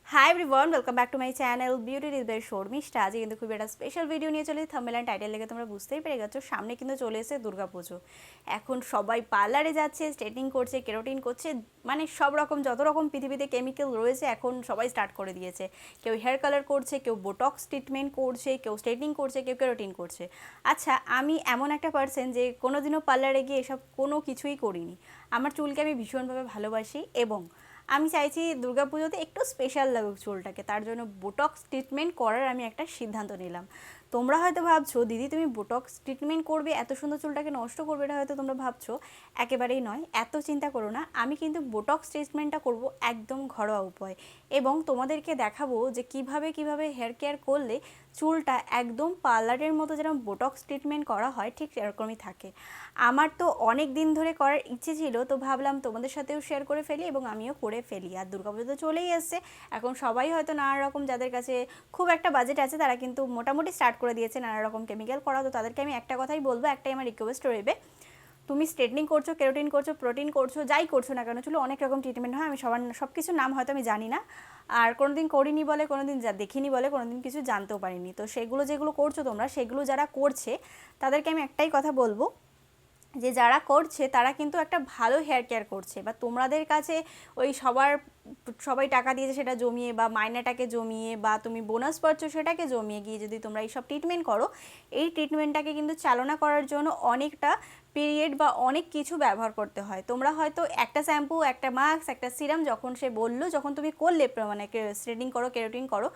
High everyone, welcome back to my channel beauty is by Sharmistha. আজকে কিন্তু খুব একটা স্পেশাল ভিডিও নিয়ে চলেছি। থাম্বনেল এন্ড টাইটেল দেখে তোমরা বুঝতেই পেরে গেছো, সামনে কিন্তু চলে এসেছে দুর্গাপুজো। এখন সবাই পার্লারে যাচ্ছে, স্ট্রেটনিং করছে, কেরোটিন করছে, মানে সব রকম যত রকম পৃথিবীতে কেমিক্যাল রয়েছে এখন সবাই স্টার্ট করে দিয়েছে। কেউ হেয়ার কালার করছে, কেউ বোটক্স ট্রিটমেন্ট করছে, কেউ স্ট্রেটনিং করছে, কেউ কেরোটিন করছে। আচ্ছা, আমি এমন একটা পার্সন যে কোনোদিনও পার্লারে গিয়ে এসব কোনো কিছুই করিনি। আমার চুলকে আমি ভীষণভাবে ভালোবাসি এবং আমি চাইছি দুর্গাপুজোতে একটু স্পেশাল লাগুক চুলটাকে, তার জন্য বোটক্স ট্রিটমেন্ট করার আমি একটা সিদ্ধান্ত নিলাম। তোমরা হয়তো ভাবছো দিদি তুমি বোটক্স ট্রিটমেন্ট করবে, এত সুন্দর চুলটাকে নষ্ট করবে, এটা হয়তো তোমরা ভাবছো। একেবারেই নয়, এত চিন্তা করো না। আমি কিন্তু বোটক্স ট্রিটমেন্টটা করব একদম ঘরোয়া উপায় এবং তোমাদেরকে দেখাবো যে কিভাবে হেয়ার কেয়ার করলে চুলটা একদম পার্লারের মতো যেরকম বোটক্স ট্রিটমেন্ট করা হয় ঠিক এরকমই থাকে। আমার তো অনেক দিন ধরে করার ইচ্ছে ছিল, তো ভাবলাম তোমাদের সাথেও শেয়ার করে ফেলি এবং আমিও করে ফেলি। আর দুর্গাপুজো তো চলেই এসছে, এখন সবাই হয়তো নানা রকম, যাদের কাছে খুব একটা বাজেট আছে তারা কিন্তু মোটামুটি স্টার্ট করে দিয়েছে নানা রকম কেমিক্যাল করা। তো তাদেরকে আমি একটা কথাই বলবো, একটাই আমার রিকোয়েস্ট রইবে, তুমি স্ট্রেটনিং করছো, কেরোটিন করছো, প্রোটিন করছো, যাই করছো না কেন, চলো অনেক রকম ট্রিটমেন্ট হয়, আমি সব কিছুর নাম হয়তো আমি জানি না, আর কোনোদিন করিনি বলে, কোনোদিন দেখিনি বলে, কোনোদিন কিছু জানতেও পারিনি। তো সেগুলো যেগুলো করছো তোমরা, সেগুলো যারা করছে তাদেরকে আমি একটাই কথা বলবো, যে যারা করছে তারা কিন্তু একটা ভালো হেয়ার কেয়ার করছে। বা তোমাদের কাছে ওই সবাই টাকা দিয়েছে সেটা জমিয়ে, বা মাইনেটাকে জমিয়ে, বা তুমি বোনাস পাচ্ছ সেটাকে জমিয়ে গিয়ে যদি তোমরা এইসব ট্রিটমেন্ট করো, এই ট্রিটমেন্টটাকে কিন্তু চালনা করার জন্য অনেকটা পিরিয়ড বা অনেক কিছু ব্যবহার করতে হয়। তোমরা হয়তো একটা শ্যাম্পু, একটা মাস্ক, একটা সিরাম, যখন সে বললো, যখন তুমি করলে মানে স্ট্রেটনিং করো, কেরোটিন করো,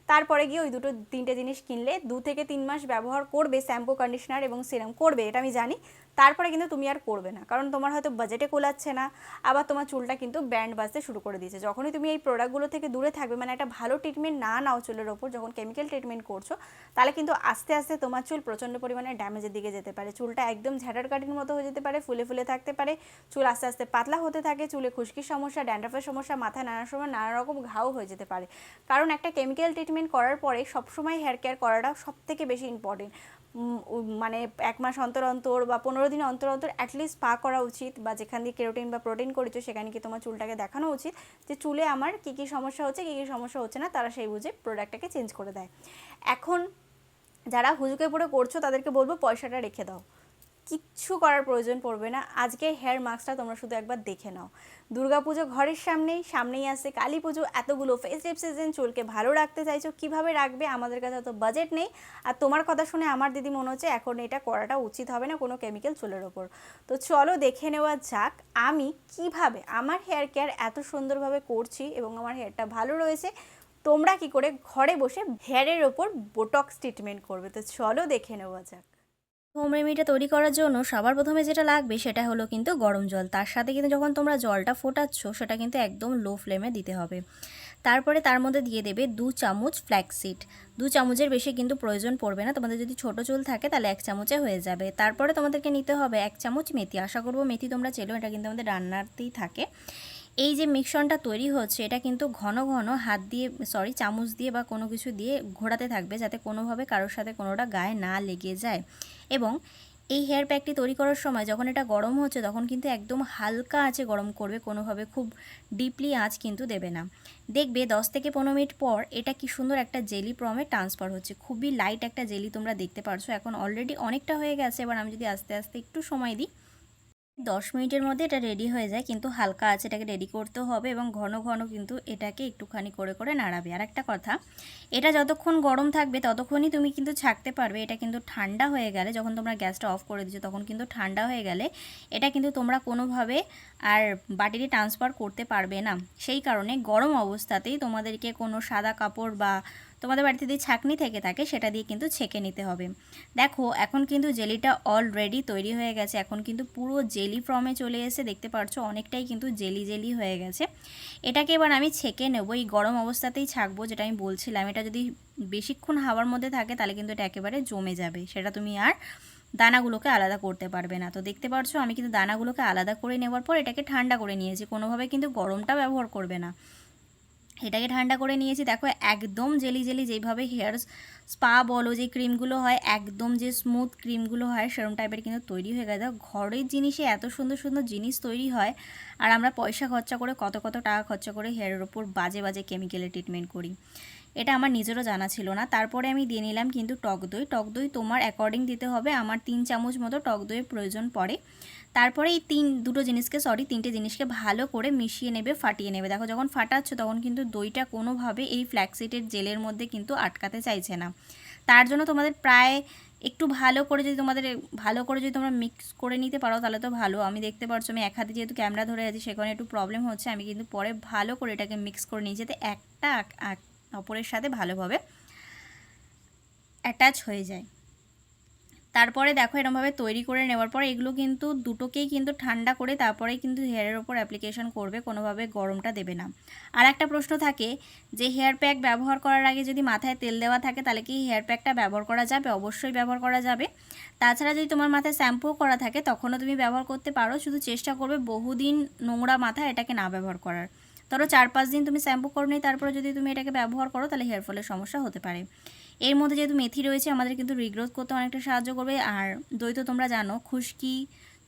তারপরে গিয়ে ওই দুটো তিনটে জিনিস কিনলে 2 থেকে 3 মাস ব্যবহার করবে, শ্যাম্পু, কন্ডিশনার এবং সিরাম করবে, এটা আমি জানি। তারপরে কিন্তু তুমি আর করবে না, কারণ তোমার হয়তো বাজেটে কোলাচ্ছে না, আবার তোমার চুলটা কিন্তু ব্যান্ড বাজতে শুরু করে দিয়েছে। যখনই তুমি এই প্রোডাক্টগুলো থেকে দূরে থাকবে, মানে একটা ভালো ট্রিটমেন্ট না নাও চুলের ওপর, যখন কেমিক্যাল ট্রিটমেন্ট করছো, তাহলে কিন্তু আস্তে আস্তে তোমার চুল প্রচণ্ড পরিমাণে ড্যামেজের দিকে যেতে পারে। চুলটা একদম ঝাঁটার কাঠির মতো হয়ে যেতে পারে, ফুলে ফুলে থাকতে পারে, চুল আস্তে আস্তে পাতলা হতে থাকে, চুলে খুশকির সমস্যা, ড্যান্ড্রফের সমস্যা, মাথায় নানা সময় নানা রকম ঘাও হয়ে যেতে পারে। কারণ একটা কেমিক্যাল ট্রিটমেন্ট করার পরে সবসময় হেয়ার কেয়ার করাটা সবথেকে বেশি ইম্পর্টেন্ট। মানে 1 মাস অন্তর অন্তর বা 15 দিন অন্তর অন্তর অ্যাটলিস্ট স্পা করা উচিত, বা যেখান দিয়ে কেরোটিন বা প্রোটিন করেছো সেখানে কি তোমার চুলটাকে দেখানো উচিত যে চুলে আমার কী কী সমস্যা হচ্ছে, কী কী সমস্যা হচ্ছে না, তারা সেই বুঝে প্রোডাক্টটাকে চেঞ্জ করে দেয়। এখন যারা হুজুকে পড়ে করছো তাদেরকে বলবো পয়সাটা রেখে দাও, কিচ্ছু করার প্রয়োজন পড়বে না। আজকে হেয়ার মাস্কটা তোমরা শুধু একবার দেখে নাও। দুর্গাপুজো ঘরের সামনেই আসছে, কালী পুজো, এতগুলো ফেস্টিভ সিজন, চুলকে ভালো রাখতে চাইছো, কিভাবে রাখবে, আমাদের কাছে তো বাজেট নেই। আর তোমার কথা শুনে আমার দিদি মনে হচ্ছে এখন এটা করাটা উচিত হবে না কোনো কেমিক্যাল চুলের ওপর। তো চলো দেখে নেওয়া যাক আমি কিভাবে আমার হেয়ার কেয়ার এত সুন্দরভাবে করছি এবং আমার হেয়ারটা ভালো রয়েছে। তোমরা কি করে ঘরে বসে হেয়ারের ওপর বোটক্স ট্রিটমেন্ট করবে, তো চলো দেখে নেওয়া যাক। হোম রেমেডিটা তৈরি করার জন্য সবার প্রথমে যেটা লাগবে সেটা হলো কিন্তু গরম জল। তার সাথে কিন্তু যখন তোমরা জলটা ফোটাচ্ছ সেটা কিন্তু একদম লো ফ্লেমে দিতে হবে। তারপরে তার মধ্যে দিয়ে দেবে 2 চামচ ফ্ল্যাক্সিড। 2 চামচের বেশি কিন্তু প্রয়োজন পড়বে না, তোমাদের যদি ছোটো চুল থাকে তাহলে 1 চামচে হয়ে যাবে। তারপরে তোমাদেরকে নিতে হবে 1 চামচ মেথি। আশা করবো মেথি তোমরা চেনো, এটা কিন্তু আমাদের রান্নাতেই থাকে। এই যে মিশ্রণটা তৈরি হচ্ছে এটা কিন্তু ঘন ঘন হাত দিয়ে, চামচ দিয়ে বা কোনো কিছু দিয়ে ঘোরাতে থাকবে, যাতে কোনোভাবে কারোর সাথে কোনোটা গায়ে না লেগে যায়। এবং এই হেয়ার প্যাকটি তৈরি করার সময় যখন এটা গরম হচ্ছে তখন কিন্তু একদম হালকা আঁচে গরম করবে, কোনোভাবে খুব ডিপলি আঁচ কিন্তু দেবে না। দেখবে 10 থেকে 15 মিনিট পর এটা কি সুন্দর একটা জেলি ফর্মে ট্রান্সফার হচ্ছে, খুবই লাইট একটা জেলি তোমরা দেখতে পারছো। এখন অলরেডি অনেকটা হয়ে গেছে, এবার আমি যদি আস্তে আস্তে একটু সময় দিই 10 মিনিটের মধ্যে এটা রেডি হয়ে যায়, কিন্তু হালকা আছে এটাকে রেডি করতে হবে এবং ঘন ঘন কিন্তু এটাকে একটুখানি করে করে নাড়াবে। আর একটা কথা, এটা যতক্ষণ গরম থাকবে ততক্ষণই তুমি কিন্তু ছাঁকতে পারবে। এটা কিন্তু ঠান্ডা হয়ে গেলে, যখন তোমরা গ্যাসটা অফ করে দিচ্ছ তখন কিন্তু ঠান্ডা হয়ে গেলে এটা কিন্তু তোমরা কোনোভাবে আর বাটিতে ট্রান্সফার করতে পারবে না। সেই কারণে গরম অবস্থাতেই তোমাদেরকে কোনো সাদা কাপড় বা তোমাদের বাড়িতে যদি ছাঁকনি থেকে থাকে সেটা দিয়ে কিন্তু ছেঁকে নিতে হবে। দেখো এখন কিন্তু জেলিটা অলরেডি তৈরি হয়ে গেছে, এখন কিন্তু পুরো জেলি ফর্মে চলে এসে দেখতে পাচ্ছ, অনেকটাই কিন্তু জেলি জেলি হয়ে গেছে। এটাকে এবার আমি ছেঁকে নেবো, এই গরম অবস্থাতেই ছাঁকবো, যেটা আমি বলছিলাম। এটা যদি বেশিক্ষণ হাওয়ার মধ্যে থাকে তাহলে কিন্তু এটা একেবারে জমে যাবে, সেটা তুমি আর দানাগুলোকে আলাদা করতে পারবে না। তো দেখতে পাচ্ছ আমি কিন্তু দানাগুলোকে আলাদা করে নেওয়ার পর এটাকে ঠান্ডা করে নিয়েছি, কোনোভাবে কিন্তু গরমটা ব্যবহার করবে না। এটাকে ঠান্ডা করে নিয়েছি। দেখো একদম জেলি জেলি, যেইভাবে হেয়ার স্পা বলো, যে ক্রিমগুলো হয় একদম যে স্মুথ ক্রিমগুলো হয় সেরকম টাইপের কিন্তু তৈরি হয়ে গেছে। ঘরের জিনিসে এত সুন্দর সুন্দর জিনিস তৈরি হয়, আর আমরা পয়সা খরচা করে কত কত টাকা খরচা করে হেয়ারের ওপর বাজে বাজে কেমিক্যালের ট্রিটমেন্ট করি। এটা আমার নিজেরও জানা ছিল না। তারপরে আমি দিয়ে নিলাম কিন্তু টক দই। টক দই তোমার অ্যাকর্ডিং দিতে হবে, আমার 3 চামচ মতো টক দইয়ের প্রয়োজন পড়ে। তারপরে এই তিনটে জিনিসকে ভালো করে মিশিয়ে নেবে, ফাটিয়ে নেবে। দেখো যখন ফাটাচ্ছ তখন কিন্তু দইটা কোনোভাবে এই ফ্ল্যাক্সিডের জেলের মধ্যে কিন্তু আটকাতে চাইছে না। তার জন্য তোমাদের প্রায় একটু ভালো করে যদি তোমরা মিক্স করে নিতে পারো তাহলে তো ভালো। আমি দেখতে পাচ্ছ আমি এক হাতে যেহেতু ক্যামেরা ধরে আছি সেখানে একটু প্রবলেম হচ্ছে। আমি কিন্তু পরে ভালো করে এটাকে মিক্স করে নিই যাতে একটা অপরের সাথে ভালোভাবে অ্যাটাচ হয়ে যায়। তারপরে দেখো এরকমভাবে তৈরি করে নেওয়ার পর এগুলো কিন্তু দুটোকেই কিন্তু ঠান্ডা করে তারপরেই কিন্তু হেয়ারের ওপর অ্যাপ্লিকেশন করবে, কোনোভাবে গরমটা দেবে না। আর একটা প্রশ্ন থাকে যে হেয়ার প্যাক ব্যবহার করার আগে যদি মাথায় তেল দেওয়া থাকে তাহলে কি হেয়ার প্যাকটা ব্যবহার করা যাবে? অবশ্যই ব্যবহার করা যাবে। তাছাড়া যদি তোমার মাথায় শ্যাম্পুও করা থাকে তখনও তুমি ব্যবহার করতে পারো, শুধু চেষ্টা করবে বহুদিন নোংরা মাথা এটাকে না ব্যবহার করার। ধরো 4-5 দিন তুমি শ্যাম্পু করো নি, তারপরে যদি তুমি এটাকে ব্যবহার করো তাহলে হেয়ার ফলের সমস্যা হতে পারে। এর মধ্যে যেহেতু মেথি রয়েছে আমাদের কিন্তু রিগ্রোথ করতে অনেকটা সাহায্য করবে। আর দই তো তোমরা জানো খুশকি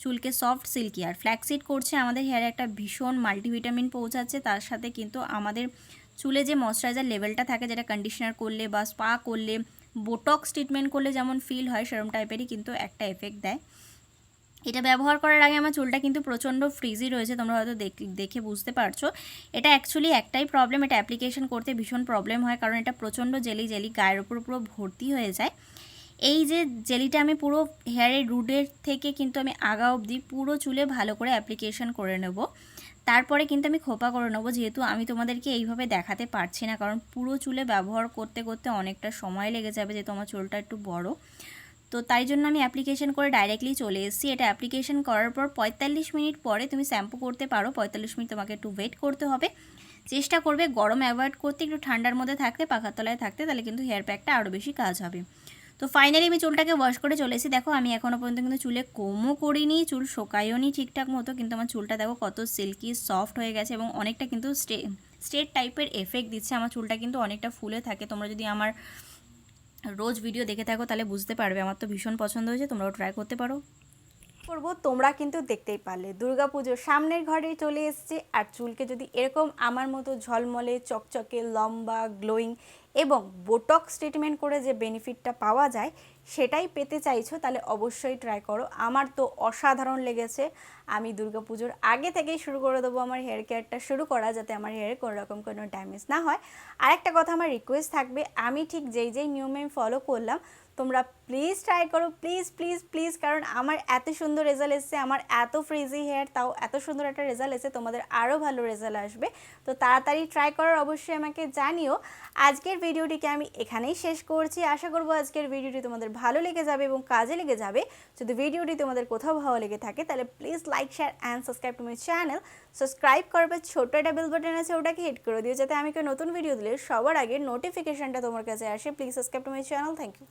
চুলকে সফট সিল্কি, আর ফ্ল্যাক্সিড করছে আমাদের হেয়ারে একটা ভীষণ মাল্টিভিটামিন পৌঁছাচ্ছে। তার সাথে কিন্তু আমাদের চুলে যে ময়শ্চারাইজার লেভেলটা থাকে, যেটা কন্ডিশনার করলে বা স্পা করলে, বোটক্স ট্রিটমেন্ট করলে যেমন ফিল হয় সেরকম টাইপেরই কিন্তু একটা এফেক্ট দেয়। এটা ব্যবহার করার আগে আমার চুলটা কিন্তু প্রচণ্ড ফ্রিজি রয়েছে, তোমরা হয়তো দেখে বুঝতে পারছো। এটা অ্যাকচুয়ালি একটাই প্রবলেম, এটা অ্যাপ্লিকেশন করতে ভীষণ প্রবলেম হয়, কারণ এটা প্রচণ্ড জেলি জেলি গায়ের ওপর পুরো ভর্তি হয়ে যায়। এই যে জেলিটা আমি পুরো হেয়ারের রুটের থেকে কিন্তু আমি আগা অবধি পুরো চুলে ভালো করে অ্যাপ্লিকেশন করে নেব। তারপরে কিন্তু আমি খোপা করে নেবো, যেহেতু আমি তোমাদেরকে এইভাবে দেখাতে পারছি না, কারণ পুরো চুলে ব্যবহার করতে করতে অনেকটা সময় লেগে যাবে, যেহেতু আমার চুলটা একটু বড়। তো তাই জন্য আমি অ্যাপ্লিকেশন করে ডাইরেক্টলি চলে এসেছি। এটা অ্যাপ্লিকেশন করার পর 45 মিনিট পরে তুমি শ্যাম্পু করতে পারো। 45 মিনিট তোমাকে একটু ওয়েট করতে হবে। চেষ্টা করবে গরম অ্যাভয়েড করতে, একটু ঠান্ডার মধ্যে থাকতে, পাখার তলায় থাকতে, তাহলে কিন্তু হেয়ার প্যাকটা আরও বেশি কাজ হবে। তো ফাইনালি আমি চুলটাকে ওয়াশ করে চলে এসেছি। দেখো আমি এখনও পর্যন্ত কিন্তু চুলে কোমও করিনি, চুল শোকায়ও নি ঠিকঠাক মতো, কিন্তু আমার চুলটা দেখো কত সিল্কি সফট হয়ে গেছে এবং অনেকটা কিন্তু স্ট্রেট টাইপের এফেক্ট দিচ্ছে। আমার চুলটা কিন্তু অনেকটা ফুলে থাকে। তোমরা যদি আমার রোজ ভিডিও দেখে থাকো তাহলে বুঝতে পারবে। আমার তো ভীষণ পছন্দ হয়েছে, তোমরাও ট্রাই করতে পারো। করবো তোমরা কিন্তু দেখতেই পারলে দুর্গাপুজোর সামনের ঘরে চলে এসছে, আর চুলকে যদি এরকম আমার মতো ঝলমলে চকচকে লম্বা গ্লোয়িং এবং বোটক্স ট্রিটমেন্ট করে যে বেনিফিটটা পাওয়া যায় সেটাই পেতে চাইছো তাহলে অবশ্যই ট্রাই করো। আমার তো অসাধারণ লেগেছে। আমি দুর্গাপুজোর আগে থেকেই শুরু করে দেবো আমার হেয়ার কেয়ারটা শুরু করা, যাতে আমার হেয়ারে কোনো রকম কোনো ড্যামেজ না হয়। আরেকটা কথা আমার রিকোয়েস্ট থাকবে, আমি ঠিক যেই নিয়মে আমি ফলো করলাম তোমরা প্লিজ ট্রাই করো, প্লিজ প্লিজ প্লিজ, কারণ আমার এত সুন্দর রেজাল্ট এসেছে, আমার এত ফ্রিজি হেয়ার তাও এত সুন্দর একটা রেজাল্ট এসেছে, তোমাদের আরও ভালো রেজাল্ট আসবে। তো তাড়াতাড়ি ট্রাই করার অবশ্যই আমাকে জানিও। আজকের ভিডিওটিকে আমি এখানেই শেষ করছি। আশা করবো আজকের ভিডিওটি তোমাদের ভালো লেগে যাবে এবং কাজে লেগে যাবে। যদি ভিডিওটি তোমাদের কোথাও ভালো লেগে থাকে তাহলে please like share and subscribe to my channel. Subscribe করবে, ছোট্ট একটা বেল বাটন আছে ওটাকে হিট করে দিও, যাতে আমি কেউ নতুন ভিডিও দিলে সবার আগে নোটিফিকেশনটা তোমার কাছে আসে। Please subscribe to my channel. Thank you.